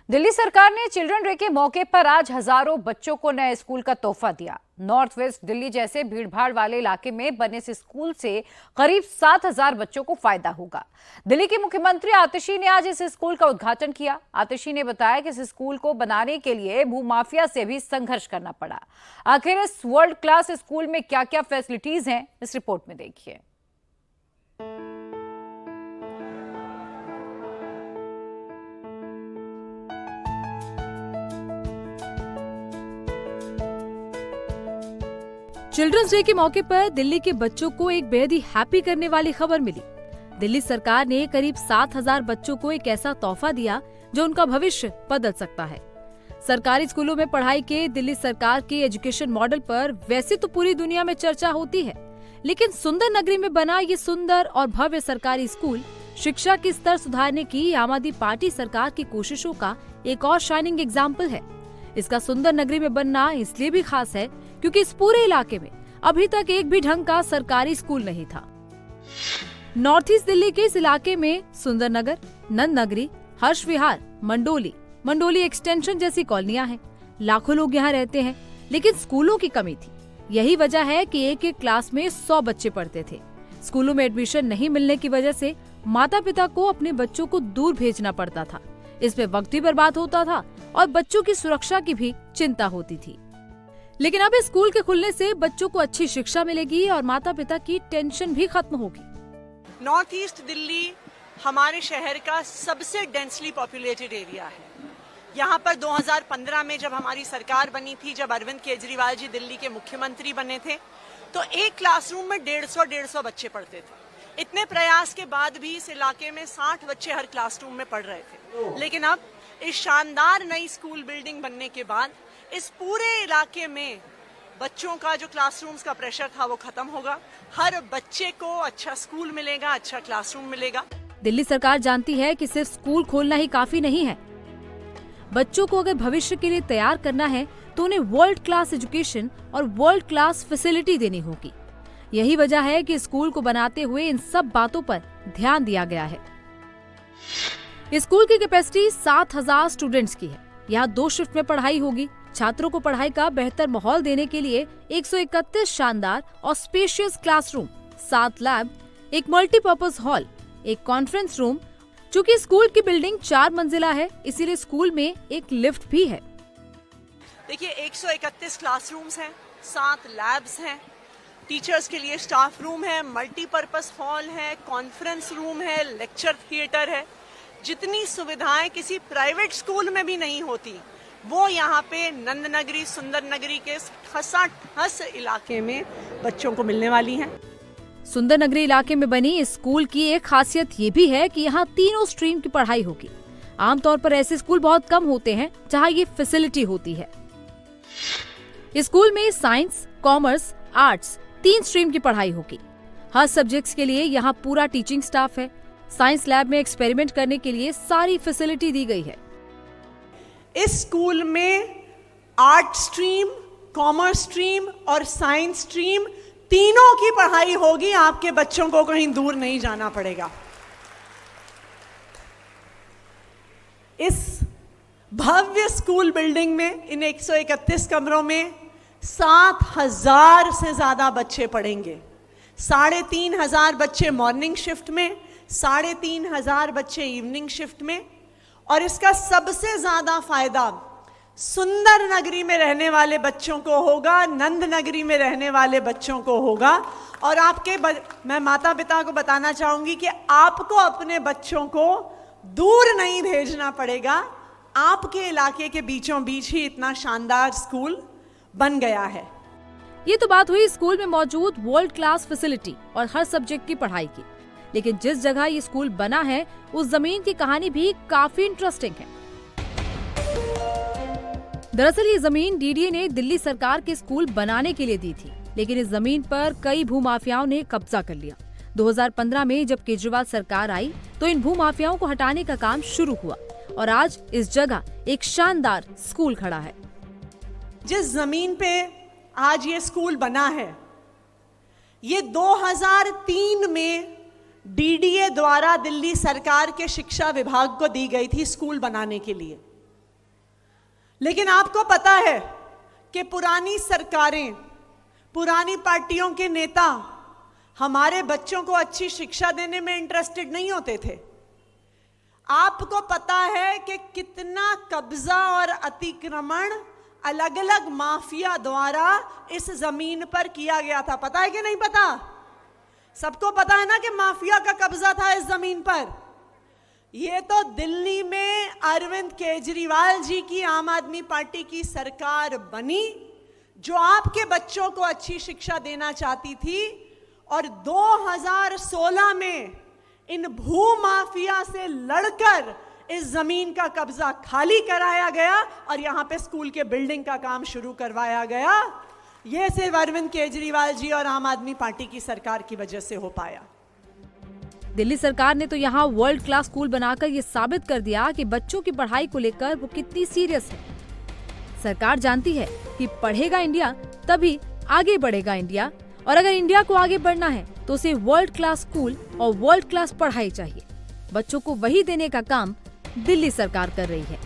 दिल्ली सरकार ने children day के मौके पर आज हजारों बच्चों को नए स्कूल का तोहफा दिया। नॉर्थ वेस्ट दिल्ली जैसे भीड़भाड़ वाले इलाके में बने इस स्कूल से करीब 7,000 बच्चों को फायदा होगा। दिल्ली के मुख्यमंत्री आतिशी ने आज इस स्कूल का उद्घाटन किया। आतिशी ने बताया कि इस स्कूल को बनाने के लिए भूमाफिया से भी संघर्ष करना पड़ा। आखिर इस वर्ल्ड क्लास स्कूल में क्या क्या फैसिलिटीज हैं, इस रिपोर्ट में देखिए। चिल्ड्रंस डे के मौके पर दिल्ली के बच्चों को एक बेहद ही हैप्पी करने वाली खबर मिली। दिल्ली सरकार ने करीब 7,000 बच्चों को एक ऐसा तोहफा दिया जो उनका भविष्य बदल सकता है। सरकारी स्कूलों में पढ़ाई के दिल्ली सरकार के एजुकेशन मॉडल पर वैसे तो पूरी दुनिया में चर्चा होती है, लेकिन सुंदर नगरी में बना ये सुंदर और भव्य सरकारी स्कूल शिक्षा के स्तर सुधारने की आम आदमी पार्टी सरकार की कोशिशों का एक और शाइनिंग एग्जाम्पल है। इसका सुंदर नगरी में बनना इसलिए भी खास है क्योंकि इस पूरे इलाके में अभी तक एक भी ढंग का सरकारी स्कूल नहीं था। नॉर्थ ईस्ट दिल्ली के इस इलाके में सुंदर नगर, नंद नगरी, हर्ष विहार, मंडोली एक्सटेंशन जैसी कॉलोनियां हैं। लाखों लोग यहाँ रहते हैं, लेकिन स्कूलों की कमी थी। यही वजह है कि एक एक क्लास में 100 बच्चे पढ़ते थे। स्कूलों में एडमिशन नहीं मिलने की वजह से माता पिता को अपने बच्चों को दूर भेजना पड़ता था। इसमें वक्त भी बर्बाद होता था और बच्चों की सुरक्षा की भी चिंता होती थी। लेकिन अब इस स्कूल के खुलने से बच्चों को अच्छी शिक्षा मिलेगी और माता पिता की टेंशन भी खत्म होगी। नॉर्थ ईस्ट दिल्ली हमारे शहर का सबसे डेंसली पॉपुलेटेड एरिया है। यहाँ पर 2015 में जब हमारी सरकार बनी थी, जब अरविंद केजरीवाल जी दिल्ली के मुख्यमंत्री बने थे, तो एक क्लासरूम में 150 बच्चे पढ़ते थे। इतने प्रयास के बाद भी इस इलाके में 60 बच्चे हर क्लासरूम में पढ़ रहे थे। लेकिन अब इस शानदार नई स्कूल बिल्डिंग बनने के बाद इस पूरे इलाके में बच्चों का जो क्लासरूम्स का प्रेशर था वो खत्म होगा। हर बच्चे को अच्छा स्कूल मिलेगा, अच्छा क्लासरूम मिलेगा। दिल्ली सरकार जानती है कि सिर्फ स्कूल खोलना ही काफी नहीं है। बच्चों को अगर भविष्य के लिए तैयार करना है तो उन्हें वर्ल्ड क्लास एजुकेशन और वर्ल्ड क्लास फैसिलिटी देनी होगी। यही वजह है कि स्कूल को बनाते हुए इन सब बातों पर ध्यान दिया गया है। स्कूल की कैपेसिटी 7,000 स्टूडेंट्स की है। यहाँ 2 शिफ्ट में पढ़ाई होगी। छात्रों को पढ़ाई का बेहतर माहौल देने के लिए 131 शानदार और स्पेशियस क्लासरूम, 7 लैब, एक मल्टीपर्पज हॉल, एक कॉन्फ्रेंस रूम। चूँकि स्कूल की बिल्डिंग 4 मंजिला है, इसीलिए स्कूल में एक लिफ्ट भी है। देखिए, 131 क्लासरूम्स हैं, 7 लैब्स हैं, टीचर्स के लिए स्टाफ रूम है, मल्टीपर्पज हॉल है, कॉन्फ्रेंस रूम है, लेक्चर थिएटर है। जितनी सुविधाएं किसी प्राइवेट स्कूल में भी नहीं होती, वो यहाँ पे नंद नगरी, सुंदर नगरी के खसाठस इलाके में बच्चों को मिलने वाली हैं। सुंदर नगरी इलाके में बनी इस स्कूल की एक खासियत ये भी है कि यहाँ तीनों स्ट्रीम की पढ़ाई होगी। आमतौर पर ऐसे स्कूल बहुत कम होते हैं जहाँ ये फैसिलिटी होती है। इस स्कूल में साइंस, कॉमर्स, आर्ट्स 3 स्ट्रीम की पढ़ाई होगी। हर सब्जेक्ट्स के लिए यहाँ पूरा टीचिंग स्टाफ है। साइंस लैब में एक्सपेरिमेंट करने के लिए सारी फैसिलिटी दी गई है। इस स्कूल में आर्ट स्ट्रीम, कॉमर्स स्ट्रीम और साइंस स्ट्रीम तीनों की पढ़ाई होगी। आपके बच्चों को कहीं दूर नहीं जाना पड़ेगा। इस भव्य स्कूल बिल्डिंग में, इन 131 कमरों में 7,000 से ज्यादा बच्चे पढ़ेंगे। 3,500 बच्चे मॉर्निंग शिफ्ट में, 3,500 बच्चे इवनिंग शिफ्ट में। और इसका सबसे ज्यादा फायदा सुंदर नगरी में रहने वाले बच्चों को होगा, नंद नगरी में रहने वाले बच्चों को होगा। और मैं माता पिता को बताना चाहूंगी कि आपको अपने बच्चों को दूर नहीं भेजना पड़ेगा। आपके इलाके के बीचों बीच ही इतना शानदार स्कूल बन गया है। ये तो बात हुई स्कूल में मौजूद वर्ल्ड क्लास फैसिलिटी और हर सब्जेक्ट की पढ़ाई की। लेकिन जिस जगह ये स्कूल बना है, उस जमीन की कहानी भी काफी इंटरेस्टिंग है। दरअसल ये जमीन डीडीए ने दिल्ली सरकार के स्कूल बनाने के लिए दी थी, लेकिन इस जमीन पर कई भूमाफियाओं ने कब्जा कर लिया। 2015 में जब केजरीवाल सरकार आई तो इन भूमाफियाओं को हटाने का काम शुरू हुआ और आज इस जगह एक शानदार स्कूल खड़ा है। जिस जमीन पे आज ये स्कूल बना है, ये 2003 में डीडीए द्वारा दिल्ली सरकार के शिक्षा विभाग को दी गई थी स्कूल बनाने के लिए। लेकिन आपको पता है कि पुरानी सरकारें, पुरानी पार्टियों के नेता हमारे बच्चों को अच्छी शिक्षा देने में इंटरेस्टेड नहीं होते थे। आपको पता है कि कितना कब्जा और अतिक्रमण अलग अलग माफिया द्वारा इस जमीन पर किया गया था। पता है कि नहीं पता? सबको पता है ना कि माफिया का कब्जा था इस जमीन पर। ये तो दिल्ली में अरविंद केजरीवाल जी की आम आदमी पार्टी की सरकार बनी, जो आपके बच्चों को अच्छी शिक्षा देना चाहती थी, और 2016 में इन भूमाफिया से लड़कर इस जमीन का कब्जा खाली कराया गया और यहां पे स्कूल के बिल्डिंग का काम शुरू करवाया गया। यह सिर्फ अरविंद केजरीवाल जी और आम आदमी पार्टी की सरकार की वजह से हो पाया। दिल्ली सरकार ने तो यहाँ वर्ल्ड क्लास स्कूल बनाकर ये साबित कर दिया कि बच्चों की पढ़ाई को लेकर वो कितनी सीरियस है। सरकार जानती है कि पढ़ेगा इंडिया तभी आगे बढ़ेगा इंडिया, और अगर इंडिया को आगे बढ़ना है तो उसे वर्ल्ड क्लास स्कूल और वर्ल्ड क्लास पढ़ाई चाहिए। बच्चों को वही देने का काम दिल्ली सरकार कर रही है।